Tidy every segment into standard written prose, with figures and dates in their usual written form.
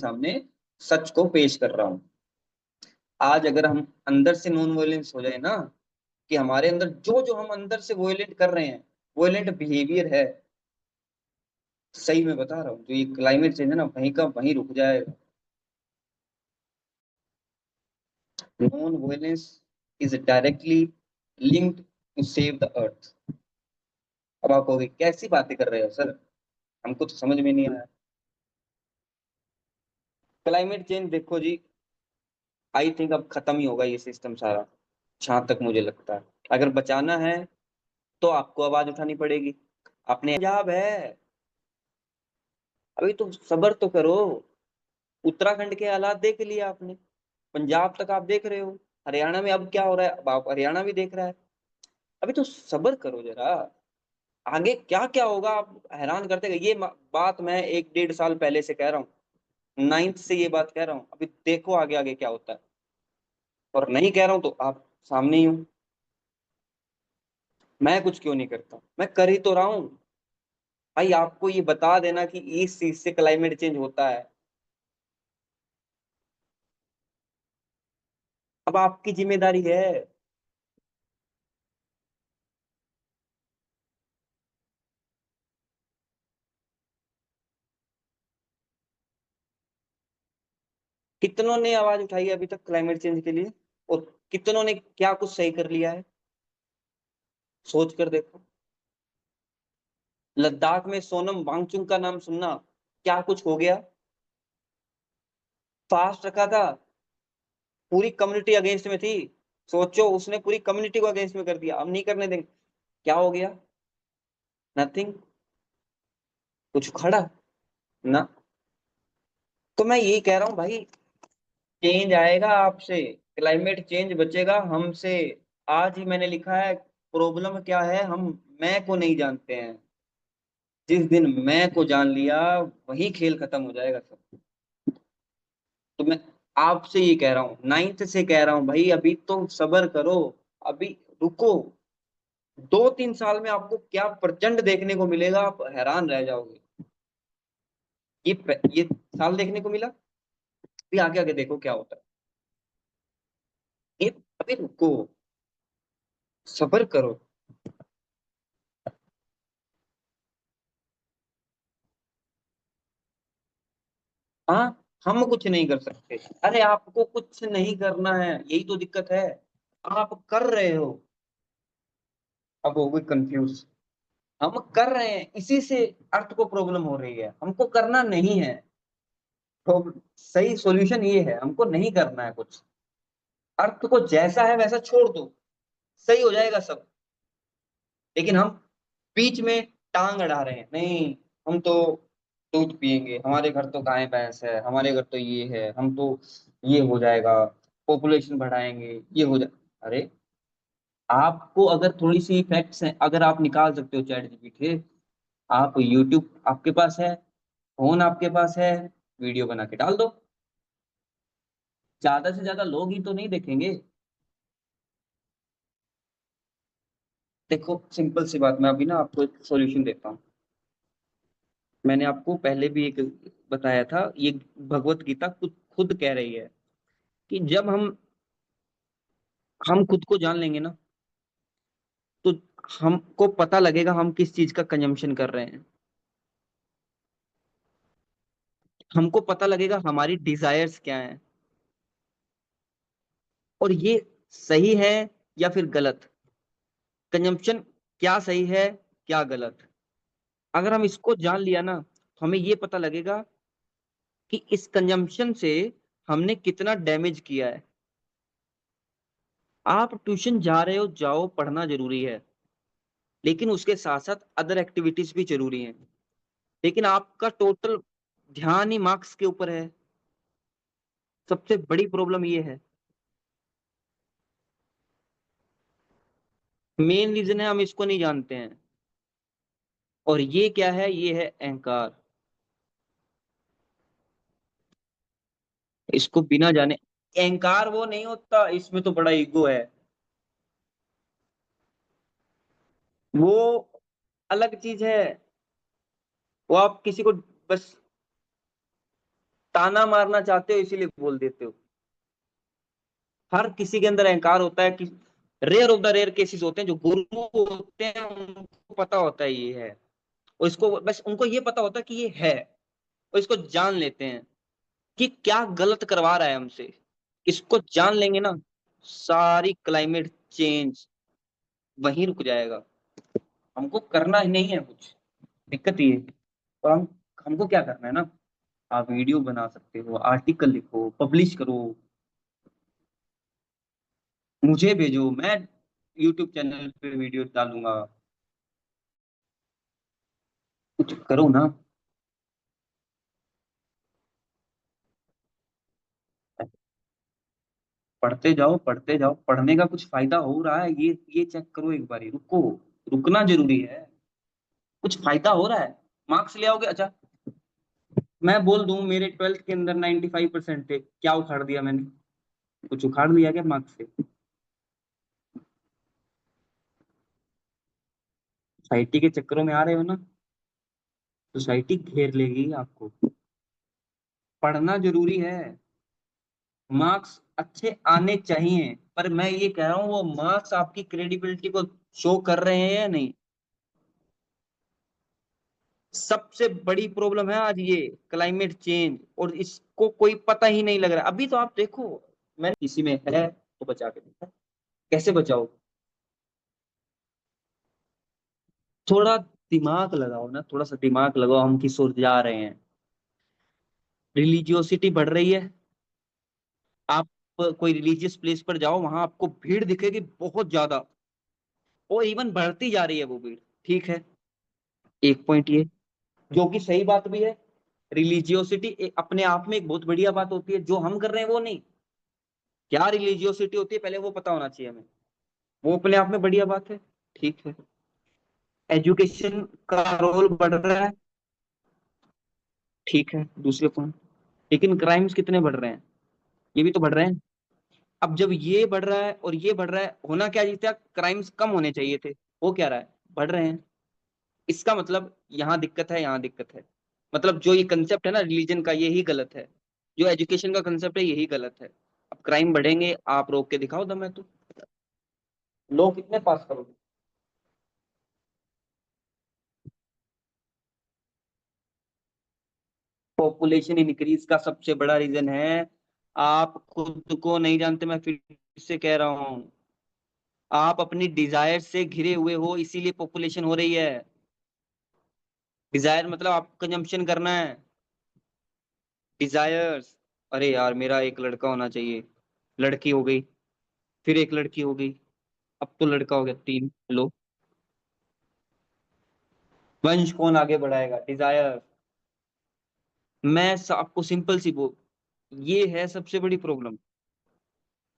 सामने सच को पेश कर रहा हूं। आज अगर हम अंदर से नॉन वायलेंस हो जाए ना, कि हमारे अंदर जो जो हम अंदर से वोयलेंट कर रहे हैं, वोयलेंट बिहेवियर है, सही में बता रहा हूँ, जो ये क्लाइमेट चेंज है ना, वहीं का वहीं रुक जाएगा। Non violence is directly linked to save the earth. अब आप कहोगे कैसी बातें कर रहे हो सर, हमको तो समझ में नहीं आया। क्लाइमेट चेंज देखो जी, आई थिंक अब खत्म ही होगा ये सिस्टम सारा, जहां तक मुझे लगता है। अगर बचाना है तो आपको आवाज उठानी पड़ेगी, अपने पंजाब है। अभी तो सब्र तो करो, उत्तराखंड के हालात देख लिए आपने, पंजाब तक आप देख रहे हो, हरियाणा में अब क्या हो रहा है, अब आप हरियाणा भी देख रहा है। अभी तो सब्र करो जरा, आगे क्या क्या होगा आप हैरान करते गए। ये बात मैं 1 डेढ़ साल पहले से कह रहा हूँ, नाइन्थ से ये बात कह रहा हूँ, अभी देखो आगे आगे क्या होता है। और नहीं कह रहा हूँ तो आप सामने ही हूँ, मैं कुछ क्यों नहीं करता, मैं कर ही तो रहा हूँ। भाई आपको ये बता देना कि इस चीज से क्लाइमेट चेंज होता है, अब आपकी जिम्मेदारी है। कितनों ने आवाज उठाई है अभी तक क्लाइमेट चेंज के लिए, और कितनों ने क्या कुछ सही कर लिया है, सोच कर देखो। लद्दाख में सोनम वांगचुक का नाम सुनना, क्या कुछ हो गया, फास्ट रखा था, पूरी कम्युनिटी अगेंस्ट में थी, सोचो उसने पूरी कम्युनिटी को अगेंस्ट में कर दिया, अब नहीं करने देंगे, क्या हो गया, नथिंग, कुछ खड़ा ना। तो मैं यही कह रहा हूँ भाई, चेंज आएगा आपसे, क्लाइमेट चेंज बचेगा हमसे। आज ही मैंने लिखा है, प्रॉब्लम क्या है, हम मैं को नहीं जानते हैं। जिस दिन मैं को जान लिया, वही खेल खत्म हो जाएगा सब। तो मैं आपसे ये कह रहा हूँ, नाइन्थ से कह रहा हूँ भाई, अभी तो सब्र करो, अभी रुको। 2 3 साल में आपको क्या प्रचंड देखने को मिलेगा, आप हैरान रह जाओगे। ये साल देखने को मिला, अभी आगे आगे देखो क्या होता है। ये अभी रुको, सब्र करो। हाँ, हम कुछ नहीं कर सकते, अरे आपको कुछ नहीं करना है, यही तो दिक्कत है, आप कर रहे हो। अब हो गई कंफ्यूज, हम कर रहे हैं इसी से अर्थ को प्रॉब्लम हो रही है, हमको करना नहीं है। तो सही सॉल्यूशन ये है, हमको नहीं करना है कुछ, अर्थ को जैसा है वैसा छोड़ दो, सही हो जाएगा सब। लेकिन हम बीच में टांग अड़ा रहे हैं, नहीं हम तो दूध पिएंगे, हमारे घर तो गाय भैंस है, हमारे घर तो ये है, हम तो ये हो जाएगा, पॉपुलेशन बढ़ाएंगे, ये हो जाए। अरे आपको अगर थोड़ी सी फैक्ट्स हैं, अगर आप निकाल सकते हो चैट जीपीटी, आप यूट्यूब आपके पास है, फोन आपके पास है, वीडियो बना के डाल दो, ज्यादा से ज्यादा लोग ही तो नहीं देखेंगे। देखो सिंपल सी बात, मैं अभी ना आपको एक सॉल्यूशन देता हूँ। मैंने आपको पहले भी एक बताया था, ये भगवत गीता खुद खुद कह रही है कि जब हम खुद को जान लेंगे ना, तो हमको पता लगेगा हम किस चीज का कंजम्पशन कर रहे हैं, हमको पता लगेगा हमारी डिजायर्स क्या हैं, और ये सही है या फिर गलत, कंजम्पशन क्या सही है क्या गलत। अगर हम इसको जान लिया ना, तो हमें ये पता लगेगा कि इस कंजम्पशन से हमने कितना डैमेज किया है। आप ट्यूशन जा रहे हो, जाओ, पढ़ना जरूरी है, लेकिन उसके साथ साथ अदर एक्टिविटीज भी जरूरी हैं। लेकिन आपका टोटल ध्यान ही मार्क्स के ऊपर है, सबसे बड़ी प्रॉब्लम ये है। मेन रीजन है हम इसको नहीं जानते हैं, और ये क्या है, ये है अहंकार। इसको बिना जाने, अहंकार वो नहीं होता, इसमें तो बड़ा ईगो है, वो अलग चीज है। वो आप किसी को बस ताना मारना चाहते हो इसीलिए बोल देते हो। हर किसी के अंदर अहंकार होता है कि rare of the rare cases होते हैं जो गुरु होते हैं उनको पता होता है ये है, और इसको बस उनको ये पता होता है कि ये है, और इसको जान लेते हैं कि क्या गलत करवा रहा है हमसे। इसको जान लेंगे ना, सारी क्लाइमेट चेंज वहीं रुक जाएगा। हमको करना ही नहीं है कुछ, दिक्कत ये है। तो हमको क्या करना है ना, आप वीडियो बना सकते हो, आर्टिकल लिखो, पब्लिश करो, मुझे भेजो, मैं यूट्यूब चैनल पे वीडियो डालूंगा, कुछ करो ना। पढ़ते जाओ पढ़ते जाओ, पढ़ने का कुछ फायदा हो रहा है ये चेक करो एक बारी, रुको, रुकना जरूरी है। कुछ फायदा हो रहा है, मार्क्स ले आओगे। अच्छा, मैं बोल दूं मेरे 12th के अंदर 95% थे, क्या उखाड़ दिया मैंने? कुछ उखाड़ लिया क्या मार्क्स से? सोसाइटी के चक्करों में आ रहे हो ना, सोसाइटी घेर लेगी आपको। पढ़ना जरूरी है, मार्क्स अच्छे आने चाहिए, पर मैं ये कह रहा हूँ वो मार्क्स आपकी क्रेडिबिलिटी को शो कर रहे हैं या नहीं। सबसे बड़ी प्रॉब्लम है आज ये क्लाइमेट चेंज, और इसको कोई पता ही नहीं लग रहा। अभी तो आप देखो, मैंने किसी में है तो बचा के देखा, कैसे बचाओ? थोड़ा दिमाग लगाओ ना, थोड़ा सा दिमाग लगाओ, हम किस ओर जा रहे हैं। रिलीजियोसिटी बढ़ रही है, आप कोई रिलीजियस प्लेस पर जाओ, वहां आपको भीड़ दिखेगी बहुत ज्यादा, और इवन बढ़ती जा रही है वो भीड़। ठीक है, एक पॉइंट ये, जो कि सही बात भी है। रिलीजियोसिटी अपने आप में एक बहुत बढ़िया बात होती है, जो हम कर रहे हैं वो नहीं। क्या रिलीजियोसिटी होती है पहले वो पता होना चाहिए हमें, वो अपने आप में बढ़िया बात है। ठीक है, एजुकेशन का रोल बढ़ रहा है, ठीक है, दूसरे पॉइंट। लेकिन क्राइम्स कितने बढ़ रहे हैं? ये भी तो बढ़ रहे हैं। अब जब ये बढ़ रहा है और ये बढ़ रहा है, होना क्या चाहिए था? क्राइम्स कम होने चाहिए थे, हो क्या रहा है? बढ़ रहे हैं। इसका मतलब यहाँ दिक्कत है, यहाँ दिक्कत है। मतलब जो ये कंसेप्ट है ना रिलीजन का, यही गलत है। जो एजुकेशन का कंसेप्ट है यही गलत है। अब क्राइम बढ़ेंगे, आप रोक के दिखाओ दम है तो। लोग कितने पास करोगे? पॉपुलेशन इंक्रीज का सबसे बड़ा रीजन है, आप खुद को नहीं जानते, मैं फिर से कह रहा हूं, आप अपनी डिजायर से घिरे हुए हो, इसीलिए पॉपुलेशन हो रही है। डिजायर मतलब आप कंजम्पशन करना है, डिजायर्स। अरे यार मेरा एक लड़का होना चाहिए, लड़की हो गई, फिर एक लड़की हो गई, अब तो लड़का हो गया, तीन। लो, वंश कौन आगे बढ़ाएगा? डिजायर। आपको सिंपल सी वो, ये है सबसे बड़ी प्रॉब्लम।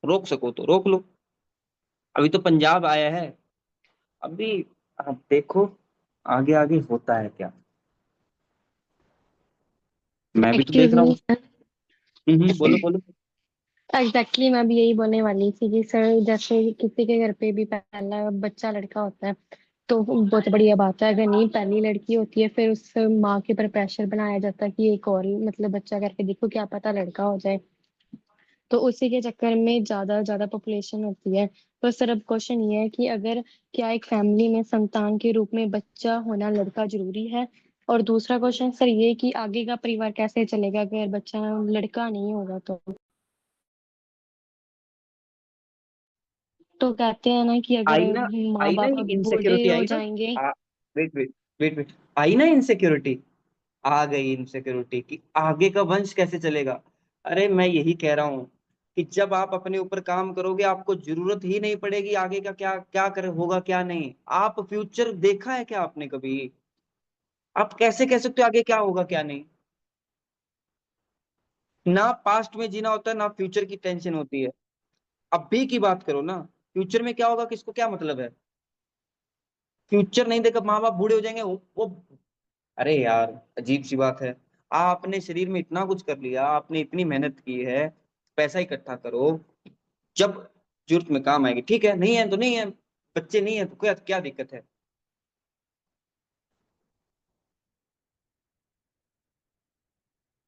रोक सको तो रोक लो। अभी तो पंजाब आया है, अभी आप देखो आगे आगे होता है क्या। मैं भी तो देख एक्सक्यूज रहा मी हूँ। बोलो बोलो। एग्जैक्टली मैं भी यही बोलने वाली थी कि सर जैसे किसी के घर पे भी पहला बच्चा लड़का होता है तो बहुत बढ़िया बात है। अगर नहीं पहली लड़की होती है फिर उस माँ के ऊपर प्रेशर बनाया जाता है कि एक और मतलब बच्चा करके देखो क्या पता लड़का हो जाए। तो उसी के चक्कर में ज्यादा ज्यादा पॉपुलेशन होती है। तो सर अब क्वेश्चन ये है कि अगर क्या एक फैमिली में संतान के रूप में बच्चा होना लड़का जरूरी है? और दूसरा क्वेश्चन सर ये कि आगे का परिवार कैसे चलेगा अगर बच्चा लड़का नहीं होगा तो? तो कहते हैं ना कि अगर माँ आई ना बाप ये बूढ़े इनसिक्योरिटी हो आई ना। जाएंगे। वेट वेट वेट वेट, आई ना इनसिक्योरिटी, आ गई इनसिक्योरिटी कि आगे का वंश कैसे चलेगा। अरे मैं यही कह रहा हूँ कि जब आप अपने ऊपर काम करोगे आपको जरूरत ही नहीं पड़ेगी आगे का क्या क्या कर होगा क्या नहीं। आप फ्यूचर देखा है क्या आपने कभी? आप कैसे कह सकते हो आगे क्या होगा क्या नहीं? ना पास्ट में जीना होता है ना फ्यूचर की टेंशन होती है। अभी की बात करो ना, फ्यूचर में क्या होगा किसको क्या मतलब है? फ्यूचर नहीं देखा, माँ बाप बूढ़े हो जाएंगे वो। अरे यार, अजीब सी बात है। आपने शरीर में इतना कुछ कर लिया, आपने इतनी मेहनत की है, पैसा इकट्ठा करो, जब जरूरत में काम आएगी। ठीक है, नहीं है तो नहीं है, बच्चे नहीं है तो क्या क्या दिक्कत है?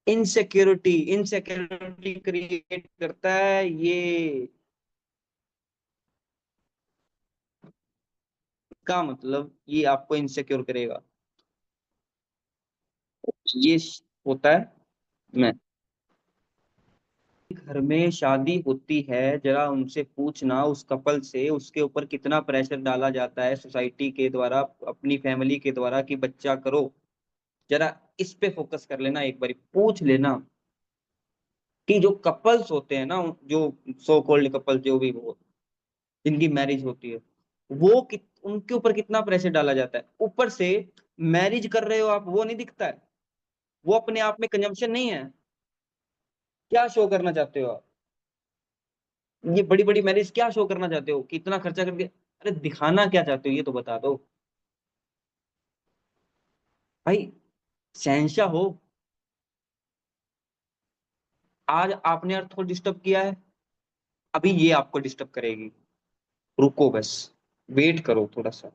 इनसिक्योरिटी, इनसिक्योरिटी क्रिएट करता है ये, का मतलब ये आपको इनसिक्योर करेगा। ये होता है। मैं, घर में शादी होती है, जरा उनसे पूछना उस कपल से, उसके ऊपर कितना प्रेशर डाला जाता है सोसाइटी के द्वारा, अपनी फैमिली के द्वारा कि बच्चा करो। जरा इस पे फोकस कर लेना, एक बार पूछ लेना कि जो कपल्स होते हैं ना, जो सो कॉल्ड कपल जो भी वो, जिनकी मैरिज होती है, वो उनके ऊपर कितना प्रेशर डाला जाता है ऊपर से। मैरिज कर रहे हो आप, वो नहीं दिखता है, वो अपने आप में कंजम्पशन नहीं है। क्या शो करना चाहते हो आप? ये बड़ी बड़ी मैरिज क्या शो करना चाहते हो कि इतना खर्चा करके? अरे दिखाना क्या चाहते हो ये तो बता दो भाई। शहंशाह हो। आज आपने अर्थ को डिस्टर्ब किया है, अभी ये आपको डिस्टर्ब करेगी। रुको बस, वेट करो थोड़ा सा।